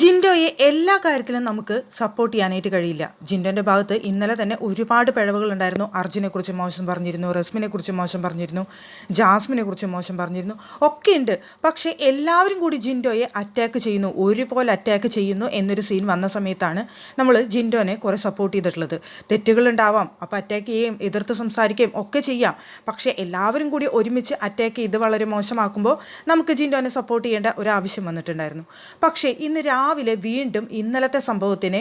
ജിൻഡോയെ എല്ലാ കാര്യത്തിലും നമുക്ക് സപ്പോർട്ട് ചെയ്യാനായിട്ട് കഴിയില്ല. ജിൻഡോൻ്റെ ഭാഗത്ത് ഇന്നലെ തന്നെ ഒരുപാട് പിഴവുകളുണ്ടായിരുന്നു. അർജുനെക്കുറിച്ച് മോശം പറഞ്ഞിരുന്നു, റസ്മിനെക്കുറിച്ച് മോശം പറഞ്ഞിരുന്നു, ജാസ്മിനെക്കുറിച്ച് മോശം പറഞ്ഞിരുന്നു, ഒക്കെയുണ്ട്. പക്ഷേ എല്ലാവരും കൂടി ജിൻഡോയെ അറ്റാക്ക് ചെയ്യുന്നു, ഒരുപോലെ അറ്റാക്ക് ചെയ്യുന്നു എന്നൊരു സീൻ വന്ന സമയത്താണ് നമ്മൾ ജിൻഡോനെ കുറേ സപ്പോർട്ട് ചെയ്തിട്ടുള്ളത്. തെറ്റുകളുണ്ടാവാം, അപ്പോൾ അറ്റാക്ക് ചെയ്യുകയും എതിർത്ത് സംസാരിക്കുകയും ഒക്കെ ചെയ്യാം. പക്ഷേ എല്ലാവരും കൂടി ഒരുമിച്ച് അറ്റാക്ക് ചെയ്ത് വളരെ മോശമാക്കുമ്പോൾ നമുക്ക് ജിൻഡോനെ സപ്പോർട്ട് ചെയ്യേണ്ട ഒരു ആവശ്യം വന്നിട്ടുണ്ടായിരുന്നു. പക്ഷേ ഇന്ന് രാവിലെ വീണ്ടും ഇന്നലത്തെ സംഭവത്തിന്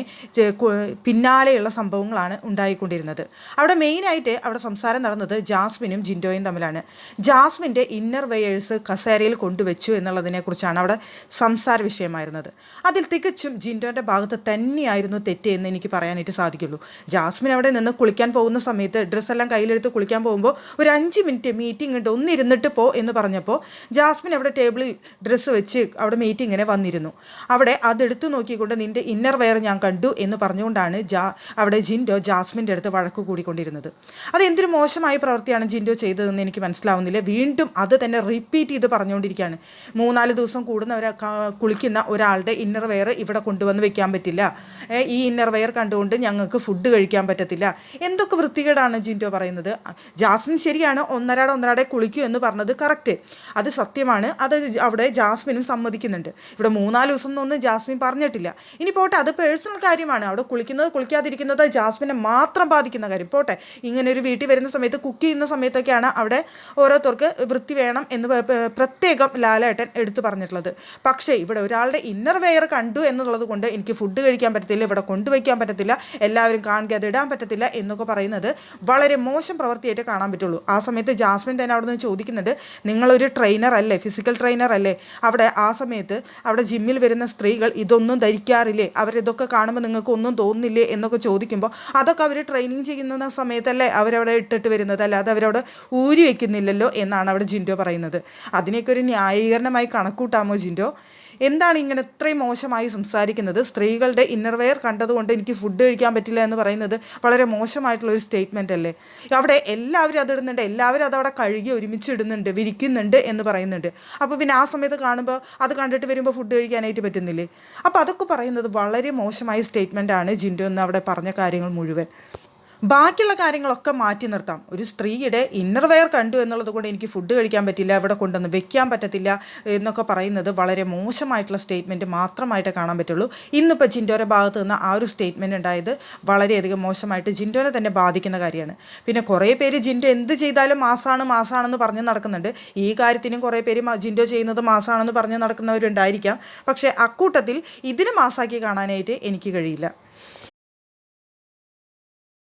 പിന്നാലെയുള്ള സംഭവങ്ങളാണ് ഉണ്ടായിക്കൊണ്ടിരുന്നത്. അവിടെ മെയിനായിട്ട് അവിടെ സംസാരം നടന്നത് ജാസ്മിനും ജിൻഡോയും തമ്മിലാണ്. ജാസ്മിൻ്റെ ഇന്നർ വെയേഴ്സ് കസേരയിൽ കൊണ്ടുവച്ചു എന്നുള്ളതിനെക്കുറിച്ചാണ് അവിടെ സംസാര വിഷയമായിരുന്നത്. അതിൽ തികച്ചും ജിൻഡോൻ്റെ ഭാഗത്ത് തന്നെയായിരുന്നു തെറ്റ് എന്ന് എനിക്ക് പറയാനായിട്ട് സാധിക്കുള്ളൂ. ജാസ്മിൻ അവിടെ നിന്ന് കുളിക്കാൻ പോകുന്ന സമയത്ത് ഡ്രസ്സെല്ലാം കയ്യിലെടുത്ത് കുളിക്കാൻ പോകുമ്പോൾ ഒരു 5 മിനിറ്റ് മീറ്റിംഗ് ഉണ്ട്, ഒന്നിരുന്നിട്ട് പോ എന്ന് പറഞ്ഞപ്പോൾ ജാസ്മിൻ അവിടെ ടേബിളിൽ ഡ്രസ്സ് വെച്ച് അവിടെ മീറ്റിങ്ങിനെ വന്നിരുന്നു. അവിടെ അതെടുത്തു നോക്കിക്കൊണ്ട് നിൻ്റെ ഇന്നർ വെയർ ഞാൻ കണ്ടു എന്ന് പറഞ്ഞുകൊണ്ടാണ് അവിടെ ജിൻഡോ ജാസ്മിൻ്റെ അടുത്ത് വഴക്ക് കൂടിക്കൊണ്ടിരുന്നത്. അത് എന്തൊരു മോശമായ പ്രവൃത്തിയാണ് ജിൻഡോ ചെയ്തതെന്ന് എനിക്ക് മനസ്സിലാവുന്നില്ല. വീണ്ടും അത് തന്നെ റിപ്പീറ്റ് ചെയ്ത് പറഞ്ഞുകൊണ്ടിരിക്കുകയാണ്. 3-4 ദിവസം കുളിക്കുന്ന ഒരാളുടെ ഇന്നർ വെയർ ഇവിടെ കൊണ്ടുവന്ന് വെക്കാൻ പറ്റില്ല, ഈ ഇന്നർ വെയർ കണ്ടുകൊണ്ട് ഞങ്ങൾക്ക് ഫുഡ് കഴിക്കാൻ പറ്റത്തില്ല, എന്തൊക്കെ വൃത്തികേടാണ് ജിൻഡോ പറയുന്നത്. ജാസ്മിൻ ശരിയാണ്, ഒന്നരാടെ കുളിക്കൂ എന്ന് പറഞ്ഞത് കറക്റ്റ്, അത് സത്യമാണ്, അത് അവിടെ ജാസ്മിനും സമ്മതിക്കുന്നുണ്ട്. ഇവിടെ 3-4 ദിവസം എന്നൊന്നും ജാസ്മിൻ പറഞ്ഞിട്ടില്ല. ഇനി പോട്ടെ, അത് പേഴ്സണൽ കാര്യമാണ്. അവിടെ കുളിക്കുന്നത് കുളിക്കാതിരിക്കുന്നത് ജാസ്മിനെ മാത്രം ബാധിക്കുന്ന കാര്യം. പോട്ടെ, ഇങ്ങനെ ഒരു വീട്ടിൽ വരുന്ന സമയത്ത് കുക്ക് ചെയ്യുന്ന സമയത്തൊക്കെയാണ് അവിടെ ഓരോരുത്തർക്ക് വൃത്തി വേണം എന്ന് പ്രത്യേകം ലാലേട്ടൻ എടുത്തു പറഞ്ഞിട്ടുള്ളത്. പക്ഷേ ഇവിടെ ഒരാളുടെ ഇന്നർ വെയർ കണ്ടു എന്നുള്ളത് കൊണ്ട് എനിക്ക് ഫുഡ് കഴിക്കാൻ പറ്റത്തില്ല, ഇവിടെ കൊണ്ടുവയ്ക്കാൻ പറ്റത്തില്ല, എല്ലാവരും കാണുക, അത് ഇടാൻ പറ്റത്തില്ല എന്നൊക്കെ പറയുന്നത് വളരെ മോശം പ്രവൃത്തിയായിട്ട് കാണാൻ പറ്റുള്ളൂ. ആ സമയത്ത് ജാസ്മിൻ തന്നെ അവിടെ നിന്ന് ചോദിക്കുന്നുണ്ട്, നിങ്ങളൊരു ട്രെയിനർ അല്ലേ, ഫിസിക്കൽ ട്രെയിനർ അല്ലേ, അവിടെ ആ സമയത്ത് അവിടെ ജിമ്മിൽ വരുന്ന സ്ത്രീകൾ ഇതൊന്നും ധരിക്കാറില്ലേ, അവരിതൊക്കെ കാണുമ്പോൾ നിങ്ങൾക്ക് ഒന്നും തോന്നുന്നില്ലേ എന്നൊക്കെ ചോദിക്കുമ്പോൾ അതൊക്കെ അവർ ട്രെയിനിങ് ചെയ്യുന്ന സമയത്തല്ലേ അവരവിടെ ഇട്ടിട്ട് വരുന്നത്, അല്ലാതെ അവരവിടെ ഊരി വയ്ക്കുന്നില്ലല്ലോ എന്നാണ് അവിടെ ജിൻഡോ പറയുന്നത്. അതിനെയൊക്കെ ഒരു ന്യായീകരണമായി കണക്കൂട്ടാമോ ജിൻഡോ? എന്താണ് ഇങ്ങനെ ഇത്രയും മോശമായി സംസാരിക്കുന്നത്? സ്ത്രീകളുടെ ഇന്നർ വെയർ കണ്ടതുകൊണ്ട് എനിക്ക് ഫുഡ് കഴിക്കാൻ പറ്റില്ല എന്ന് പറയുന്നത് വളരെ മോശമായിട്ടുള്ളൊരു സ്റ്റേറ്റ്മെൻ്റ് അല്ലേ? അവിടെ എല്ലാവരും അതിടുന്നുണ്ട്, എല്ലാവരും അതവിടെ കഴുകി ഒരുമിച്ച് ഇടുന്നുണ്ട്, വിരിക്കുന്നുണ്ട് എന്ന് പറയുന്നുണ്ട്. അപ്പോൾ പിന്നെ ആ സമയത്ത് കാണുമ്പോൾ അത് കണ്ടിട്ട് വരുമ്പോൾ ഫുഡ് കഴിക്കാനായിട്ട് പറ്റുന്നില്ലേ? അപ്പോൾ അതൊക്കെ പറയുന്നത് വളരെ മോശമായ സ്റ്റേറ്റ്മെൻറ്റാണ് ജിൻഡോ എന്ന് അവിടെ പറഞ്ഞ കാര്യങ്ങൾ മുഴുവൻ. ബാക്കിയുള്ള കാര്യങ്ങളൊക്കെ മാറ്റി നിർത്താം. ഒരു സ്ത്രീയുടെ ഇന്നർ വെയർ കണ്ടു എന്നുള്ളത് കൊണ്ട് എനിക്ക് ഫുഡ് കഴിക്കാൻ പറ്റില്ല, ഇവിടെ കൊണ്ടുവന്ന് വെക്കാൻ പറ്റത്തില്ല എന്നൊക്കെ പറയുന്നത് വളരെ മോശമായിട്ടുള്ള സ്റ്റേറ്റ്മെൻറ്റ് മാത്രമായിട്ട് കാണാൻ പറ്റുള്ളൂ. ഇന്നിപ്പോൾ ജിൻഡോയുടെ ഭാഗത്ത് നിന്ന് ആ ഒരു സ്റ്റേറ്റ്മെൻറ്റ് ഉണ്ടായത് വളരെയധികം മോശമായിട്ട് ജിൻഡോനെ തന്നെ ബാധിക്കുന്ന കാര്യമാണ്. പിന്നെ കുറേ പേര് ജിൻഡോ എന്ത് ചെയ്താലും മാസാണെന്ന് പറഞ്ഞ് നടക്കുന്നുണ്ട്. ഈ കാര്യത്തിനും കുറേ പേര് ജിൻഡോ ചെയ്യുന്നത് മാസാണെന്ന് പറഞ്ഞ് നടക്കുന്നവരുണ്ടായിരിക്കാം. പക്ഷേ അക്കൂട്ടത്തിൽ ഇതിന് മാസാക്കി കാണാനായിട്ട് എനിക്ക് കഴിയില്ല.